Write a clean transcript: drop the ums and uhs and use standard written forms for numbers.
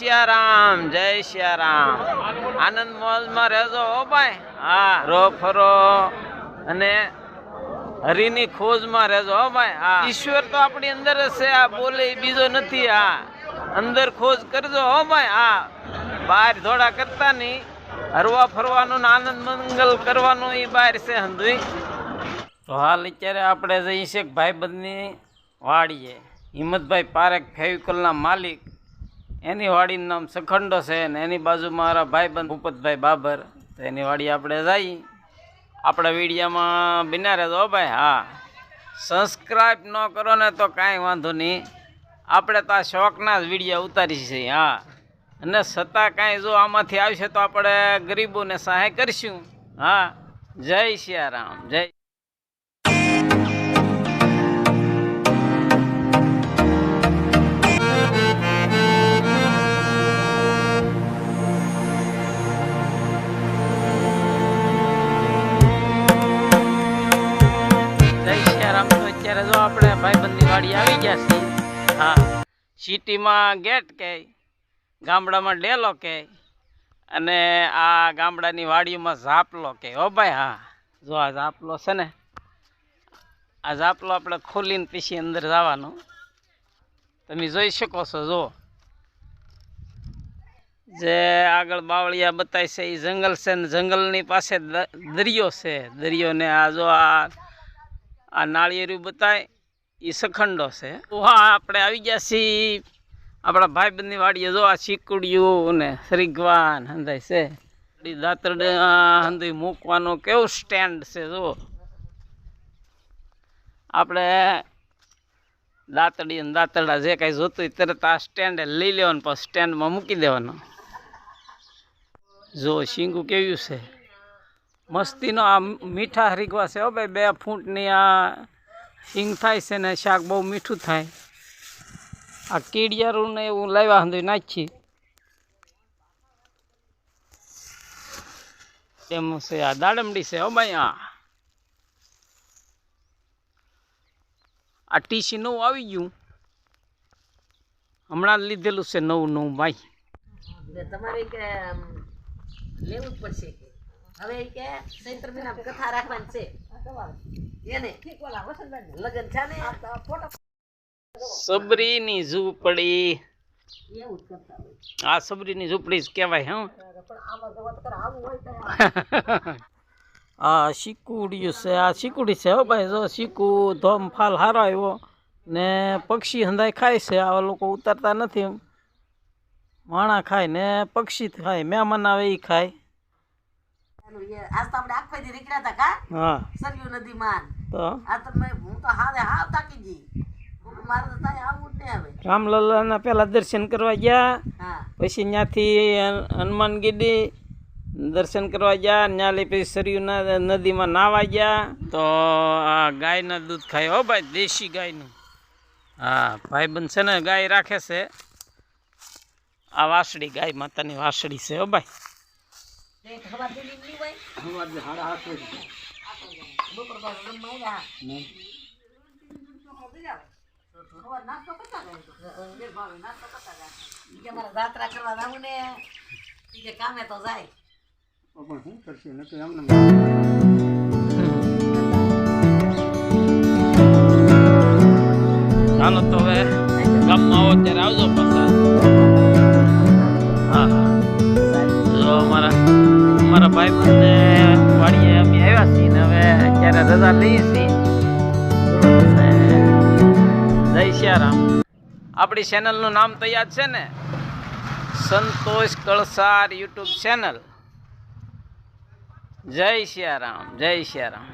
સિયારામ, જય સિયારામ. આનંદ મોજમાં રહેજો હો ભાઈ. હા, રો ફરો અને હરિની ખોજમાં રહેજો હો ભાઈ. હા, ઈશ્વર તો આપણી અંદર જ છે, આ બોલે બીજો નથી. હા, અંદર ખોજ કરજો હો ભાઈ. હા, બહાર થોડા કરતા નહીં, હરવા ફરવાનું ને આનંદ મંગલ કરવાનું એ બહાર છે હંધુઈ. તો હાલ અત્યારે આપણે જઈએ છીએ ભાઈબંધની વાડીએ. હિંમતભાઈ પારેખ ફેવિકોલના માલિક, એની વાડીનું નામ સખંડો છે ને એની બાજુમાં મારા ભાઈબંધ ભૂપતભાઈ બાબર. તો એની વાડી આપણે જઈએ. આપણા વિડીયામાં બિના રહેજો ભાઈ. હા, સબસ્ક્રાઈબ ન કરો ને તો કાંઈ વાંધો નહીં, આપણે તો આ શોખના જ વિડીયા ઉતારી છે. હા, અને છતાં કાંઈ જો આમાંથી આવશે તો આપણે ગરીબોને સહાય કરીશું. હા, જય સિયારામ, જય. અત્યારે જો આપણે ભાઈબંધની વાડી આવી ગયા છીએ. હા, સિટીમાં ગેટ કહે, ગામડામાં ડેલો કહે, અને આ ગામડાની વાડીઓમાં ઝાપલો કહે હો ભાઈ. હા, જો આ ઝાપલો છે ને, આ ઝાપલો આપણે ખોલીને પછી અંદર જવાનું. તમે જોઈ શકો છો. જો જે આગળ બાવળિયા બતાય છે એ જંગલ છે ને જંગલની પાસે દરિયો છે. દરિયોને આ જો આ નાળિયેરું બતાય એ સખંડો છે. હા, આપણે આવી ગયા છીએ આપણા ભાઈબંધની વાડીએ. જો આ ચીકુડિયું ને સરીગવાન હંધાય છે. દાંતરડે હંધી મૂકવાનું કેવું સ્ટેન્ડ છે. જો આપણે દાંતડી ને દાંતરડા જે કાંઈ જોતું હોય તરત આ સ્ટેન્ડે લઈ લેવાનું, પછી સ્ટેન્ડમાં મૂકી દેવાનું. જો શીંગું કેવું છે, મસ્તીનો. આ મીઠા હરીગવા છે હો ભાઈ. 2 ફૂટની આ શીંગ થાય છે ને શાક બહુ મીઠું થાય. આ કીડિયારું ને એવું લાવ્યા હંધું નાખી એમ છે. આ દાડમડી છે હો ભાઈ. આ ટીસી નવું આવી ગયું, હમણાં લીધેલું છે નવું ભાઈ. તમારે કે લેવું જ પડશે. હવે કે ચૈત્ર મહિનામાં કથા રાખવાની છે એને લગન છે ને સબરીની ઝૂંપડી. એવું જ કરતા હોય. આ સબરીની ઝૂંપડી જ કહેવાય. હા, આ શીકુડિયું છે. આ શીકુડી છે હો ભાઈ. જો શીકુ ધોમ ફાલ હારો આવ્યો ને પક્ષી હંધાય ખાય છે. આવા લોકો ઉતારતા નથી. માણા ખાય ને પક્ષી ખાય, મહેમાન આવે એ ખાય. આજ તો આપણે આખો દી નીકળ્યા હતા કા. હા, સરયુ નદીમાં. તો આ તો હું તો હાવ થાકી ગઈ. મારે તો ત્યાં આવું જ નહીં આવે. રામલલ્લાના પેલા દર્શન કરવા ગયા, હા, પછી ત્યાંથી હનુમાન ગીડી દર્શન કરવા ગયા, ત્યાં પછી સરયુના નદીમાં નાવા ગયા. તો આ ગાયના દૂધ ખાય હો ભાઈ, દેશી ગાયનું. હા, ભાઈબંધ છે ને ગાય રાખે છે. આ વાસળી ગાય માતાની વાસળી છે હો ભાઈ. જાત્રા કરવા જવું ને કામે તો જાય. ચાલો તો હવે ગામમાં આવો ત્યારે આવજો પાછા. હા, જો અમારા ભાઈબંધને વાડીએ અમે આવ્યા છીએ ને હવે અત્યારે રજા લઈએ છીએ. જય સિયારામ. આપણી ચેનલનું નામ તો યાદ છે ને, સંતોષ કળસાર યુટ્યુબ ચેનલ. જય સિયારામ, જય સિયારામ.